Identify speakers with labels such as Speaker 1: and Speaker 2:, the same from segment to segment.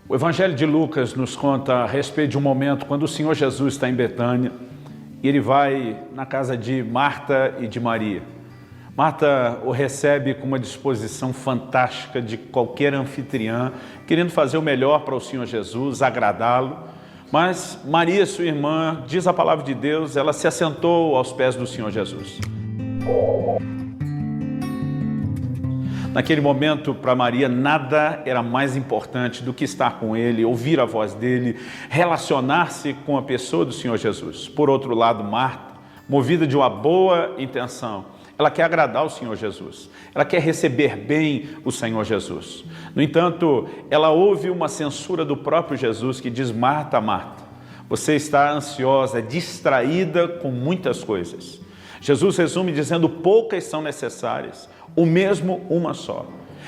Speaker 1: O Evangelho de Lucas nos conta a respeito de um momento quando o Senhor Jesus está em Betânia e ele vai na casa de Marta e de Maria. Marta o recebe com uma disposição fantástica de qualquer anfitriã, querendo fazer o melhor para o Senhor Jesus, agradá-lo. Mas Maria, sua irmã, diz a palavra de Deus, ela se assentou aos pés do Senhor Jesus. Naquele momento, para Maria, nada era mais importante do que estar com Ele, ouvir a voz dEle, relacionar-se com a pessoa do Senhor Jesus. Por outro lado, Marta, movida de uma boa intenção, ela quer agradar o Senhor Jesus, ela quer receber bem o Senhor Jesus. No entanto, ela ouve uma censura do próprio Jesus que diz: Marta, Marta, você está ansiosa, distraída com muitas coisas. Jesus resume dizendo: poucas são necessárias, o mesmo uma só.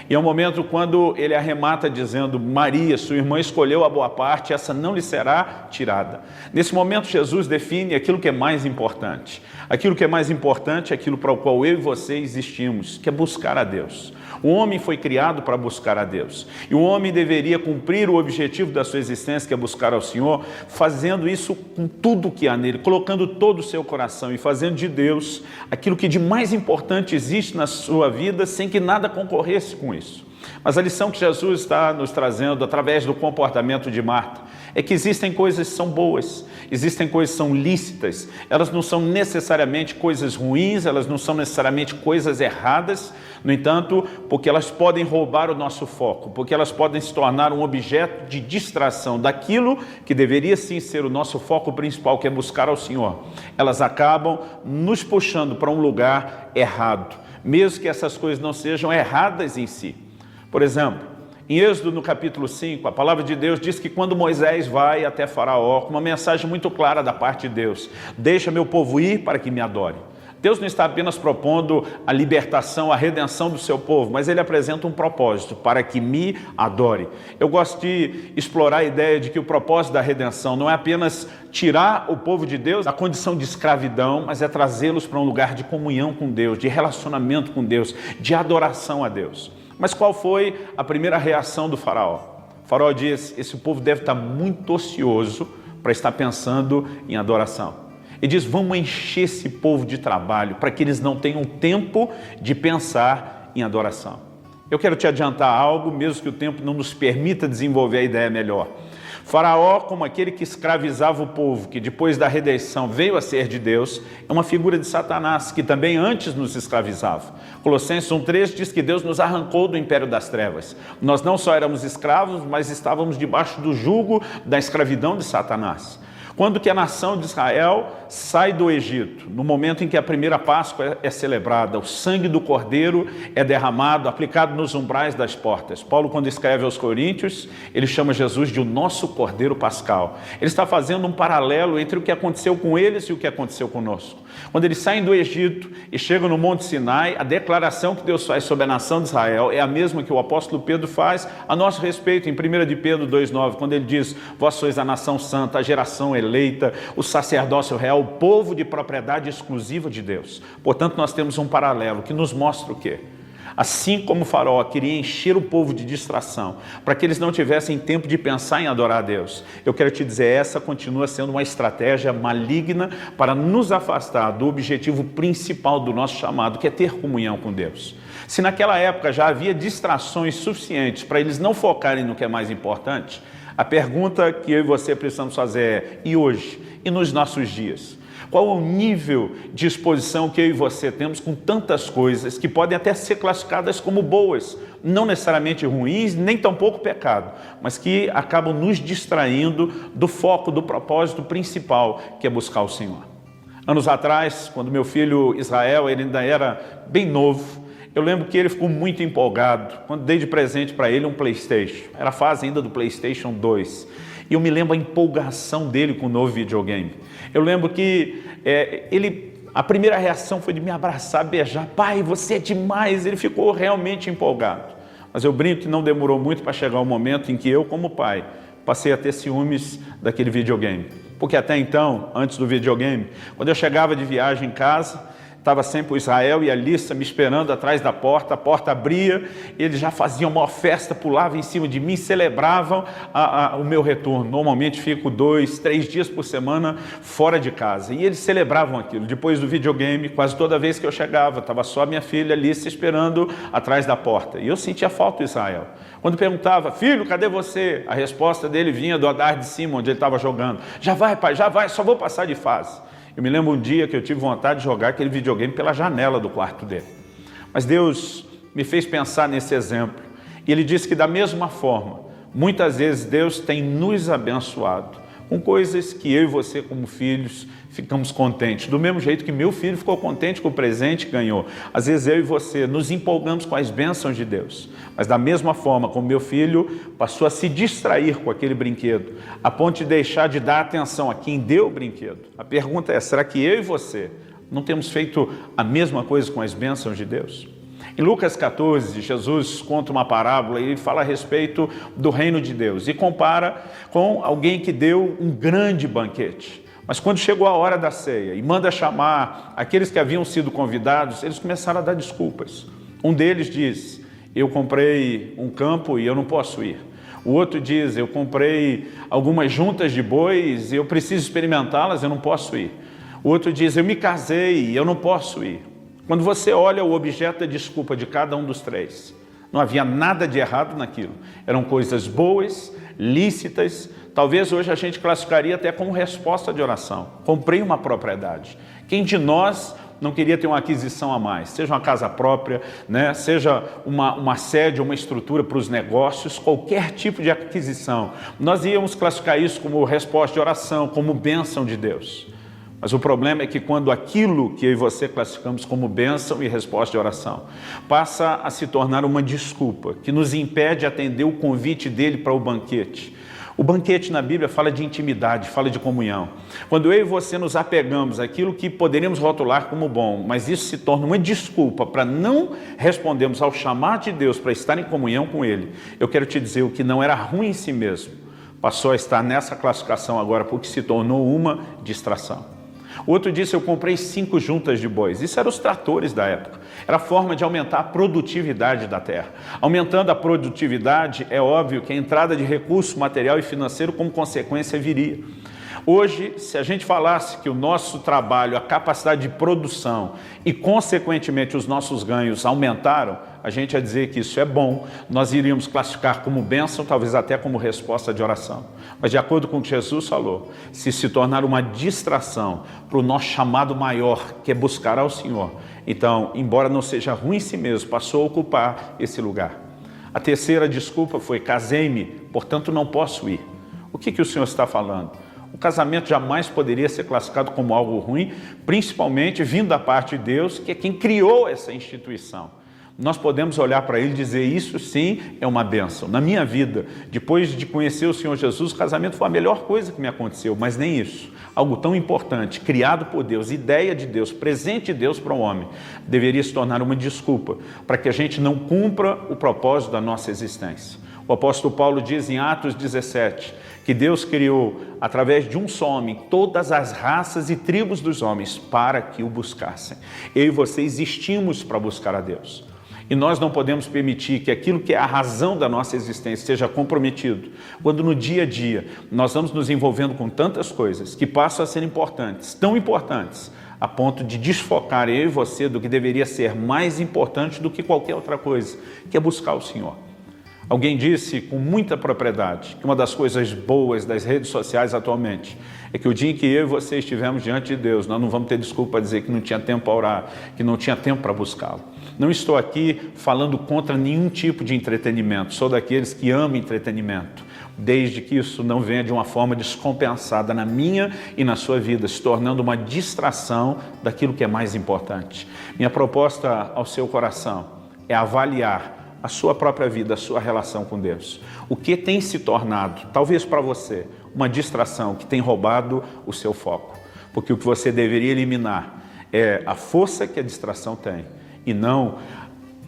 Speaker 1: E é um momento quando ele arremata dizendo: Maria, sua irmã, escolheu a boa parte, essa não lhe será tirada. Nesse momento, Jesus define aquilo que é mais importante. Aquilo que é mais importante é aquilo para o qual eu e você existimos, que é buscar a Deus. O homem foi criado para buscar a Deus. E o homem deveria cumprir o objetivo da sua existência, que é buscar ao Senhor, fazendo isso com tudo que há nele, colocando todo o seu coração e fazendo de Deus aquilo que de mais importante existe na sua vida, sem que nada concorresse com isso. Mas a lição que Jesus está nos trazendo através do comportamento de Marta é que existem coisas que são boas, existem coisas que são lícitas, elas não são necessariamente coisas ruins, elas não são necessariamente coisas erradas, no entanto, porque elas podem roubar o nosso foco, porque elas podem se tornar um objeto de distração daquilo que deveria sim ser o nosso foco principal, que é buscar ao Senhor. Elas acabam nos puxando para um lugar errado, mesmo que essas coisas não sejam erradas em si. Por exemplo, em Êxodo, no capítulo 5, a palavra de Deus diz que quando Moisés vai até Faraó, com uma mensagem muito clara da parte de Deus: deixa meu povo ir para que me adore. Deus não está apenas propondo a libertação, a redenção do seu povo, mas ele apresenta um propósito: para que me adore. Eu gosto de explorar a ideia de que o propósito da redenção não é apenas tirar o povo de Deus da condição de escravidão, mas é trazê-los para um lugar de comunhão com Deus, de relacionamento com Deus, de adoração a Deus. Mas qual foi a primeira reação do faraó? O faraó diz: esse povo deve estar muito ocioso para estar pensando em adoração. E diz: vamos encher esse povo de trabalho para que eles não tenham tempo de pensar em adoração. Eu quero te adiantar algo, mesmo que o tempo não nos permita desenvolver a ideia melhor. Faraó, como aquele que escravizava o povo, que depois da redenção veio a ser de Deus, é uma figura de Satanás, que também antes nos escravizava. Colossenses 1,3 diz que Deus nos arrancou do império das trevas. Nós não só éramos escravos, mas estávamos debaixo do jugo da escravidão de Satanás. Quando que a nação de Israel sai do Egito? No momento em que a primeira Páscoa é celebrada, o sangue do Cordeiro é derramado, aplicado nos umbrais das portas. Paulo, quando escreve aos Coríntios, ele chama Jesus de o nosso Cordeiro Pascal. Ele está fazendo um paralelo entre o que aconteceu com eles e o que aconteceu conosco. Quando eles saem do Egito e chegam no Monte Sinai, a declaração que Deus faz sobre a nação de Israel é a mesma que o apóstolo Pedro faz a nosso respeito em 1 de Pedro 2,9, quando ele diz: vós sois a nação santa, a geração eleita, o sacerdócio real, o povo de propriedade exclusiva de Deus. Portanto, nós temos um paralelo que nos mostra o quê? Assim como o faraó queria encher o povo de distração, para que eles não tivessem tempo de pensar em adorar a Deus, eu quero te dizer, essa continua sendo uma estratégia maligna para nos afastar do objetivo principal do nosso chamado, que é ter comunhão com Deus. Se naquela época já havia distrações suficientes para eles não focarem no que é mais importante, a pergunta que eu e você precisamos fazer é: e hoje? E nos nossos dias? Qual é o nível de exposição que eu e você temos com tantas coisas que podem até ser classificadas como boas, não necessariamente ruins, nem tampouco pecado, mas que acabam nos distraindo do foco, do propósito principal, que é buscar o Senhor. Anos atrás, quando meu filho Israel ele ainda era bem novo, eu lembro que ele ficou muito empolgado quando dei de presente para ele um PlayStation. Era a fase ainda do PlayStation 2. E eu me lembro a empolgação dele com o novo videogame. Eu lembro que a primeira reação foi de me abraçar, beijar. Pai, você é demais. Ele ficou realmente empolgado. Mas eu brinco que não demorou muito para chegar o momento em que eu, como pai, passei a ter ciúmes daquele videogame. Porque até então, antes do videogame, quando eu chegava de viagem em casa, Estava sempre o Israel e a Lícia me esperando atrás da porta, a porta abria, eles já faziam uma festa, pulavam em cima de mim, celebravam o meu retorno. Normalmente fico 2, 3 dias por semana fora de casa, e eles celebravam aquilo. Depois do videogame, quase toda vez que eu chegava, estava só minha filha Lícia esperando atrás da porta, e eu sentia falta do Israel. Quando perguntava, filho, cadê você? A resposta dele vinha do andar de cima, onde ele estava jogando. Já vai, pai, já vai, só vou passar de fase. Eu me lembro um dia que eu tive vontade de jogar aquele videogame pela janela do quarto dele. Mas Deus me fez pensar nesse exemplo. E Ele disse que da mesma forma, muitas vezes Deus tem nos abençoado com coisas que eu e você como filhos ficamos contentes. Do mesmo jeito que meu filho ficou contente com o presente que ganhou. Às vezes eu e você nos empolgamos com as bênçãos de Deus. Mas da mesma forma como meu filho passou a se distrair com aquele brinquedo, a ponto de deixar de dar atenção a quem deu o brinquedo. A pergunta é, será que eu e você não temos feito a mesma coisa com as bênçãos de Deus? Em Lucas 14, Jesus conta uma parábola e ele fala a respeito do reino de Deus e compara com alguém que deu um grande banquete. Mas quando chegou a hora da ceia e manda chamar aqueles que haviam sido convidados, eles começaram a dar desculpas. Um deles diz, eu comprei um campo e eu não posso ir. O outro diz, eu comprei algumas juntas de bois e eu preciso experimentá-las, eu não posso ir. O outro diz, eu me casei e eu não posso ir. Quando você olha o objeto da desculpa de cada um dos três, não havia nada de errado naquilo. Eram coisas boas, lícitas, talvez hoje a gente classificaria até como resposta de oração. Comprei uma propriedade. Quem de nós não queria ter uma aquisição a mais? Seja uma casa própria, né? Seja uma sede, uma estrutura para os negócios, qualquer tipo de aquisição. Nós íamos classificar isso como resposta de oração, como bênção de Deus. Mas o problema é que quando aquilo que eu e você classificamos como bênção e resposta de oração passa a se tornar uma desculpa que nos impede de atender o convite dele para o banquete. O banquete na Bíblia fala de intimidade, fala de comunhão. Quando eu e você nos apegamos àquilo que poderíamos rotular como bom, mas isso se torna uma desculpa para não respondermos ao chamado de Deus para estar em comunhão com Ele, eu quero te dizer, o que não era ruim em si mesmo, passou a estar nessa classificação agora porque se tornou uma distração. O outro disse, eu comprei 5 juntas de bois. Isso eram os tratores da época. Era a forma de aumentar a produtividade da terra. Aumentando a produtividade, é óbvio que a entrada de recurso material e financeiro como consequência viria. Hoje, se a gente falasse que o nosso trabalho, a capacidade de produção e, consequentemente, os nossos ganhos aumentaram, a gente ia dizer que isso é bom, nós iríamos classificar como bênção, talvez até como resposta de oração. Mas de acordo com o que Jesus falou, se tornar uma distração para o nosso chamado maior, que é buscar ao Senhor, então, embora não seja ruim em si mesmo, passou a ocupar esse lugar. A terceira desculpa foi, casei-me, portanto não posso ir. O que o Senhor está falando? O casamento jamais poderia ser classificado como algo ruim, principalmente vindo da parte de Deus, que é quem criou essa instituição. Nós podemos olhar para ele e dizer, isso sim é uma bênção. Na minha vida, depois de conhecer o Senhor Jesus, o casamento foi a melhor coisa que me aconteceu, mas nem isso. Algo tão importante, criado por Deus, ideia de Deus, presente de Deus para o homem, deveria se tornar uma desculpa para que a gente não cumpra o propósito da nossa existência. O apóstolo Paulo diz em Atos 17, que Deus criou, através de um só homem, todas as raças e tribos dos homens para que o buscassem. Eu e você existimos para buscar a Deus. E nós não podemos permitir que aquilo que é a razão da nossa existência seja comprometido, quando no dia a dia nós vamos nos envolvendo com tantas coisas que passam a ser importantes, tão importantes, a ponto de desfocar eu e você do que deveria ser mais importante do que qualquer outra coisa, que é buscar o Senhor. Alguém disse com muita propriedade que uma das coisas boas das redes sociais atualmente é que o dia em que eu e você estivermos diante de Deus, nós não vamos ter desculpa para dizer que não tinha tempo para orar, que não tinha tempo para buscá-lo. Não estou aqui falando contra nenhum tipo de entretenimento, sou daqueles que amam entretenimento, desde que isso não venha de uma forma descompensada na minha e na sua vida, se tornando uma distração daquilo que é mais importante. Minha proposta ao seu coração é avaliar a sua própria vida, a sua relação com Deus. O que tem se tornado, talvez para você, uma distração que tem roubado o seu foco. Porque o que você deveria eliminar é a força que a distração tem e não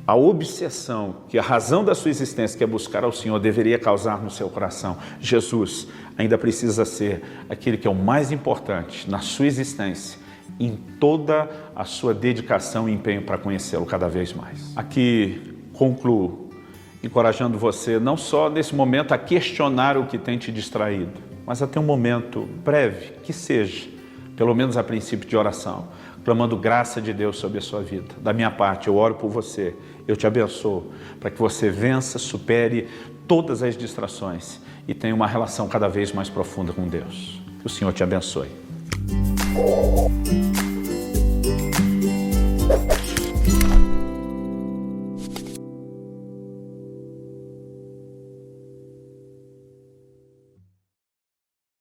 Speaker 1: a obsessão que a razão da sua existência, que é buscar ao Senhor, deveria causar no seu coração. Jesus ainda precisa ser aquele que é o mais importante na sua existência em toda a sua dedicação e empenho para conhecê-lo cada vez mais. Aqui concluo encorajando você não só nesse momento a questionar o que tem te distraído, mas a ter um momento breve, que seja, pelo menos a princípio, de oração, clamando graça de Deus sobre a sua vida. Da minha parte, eu oro por você, eu te abençoo, para que você vença, supere todas as distrações e tenha uma relação cada vez mais profunda com Deus. Que o Senhor te abençoe.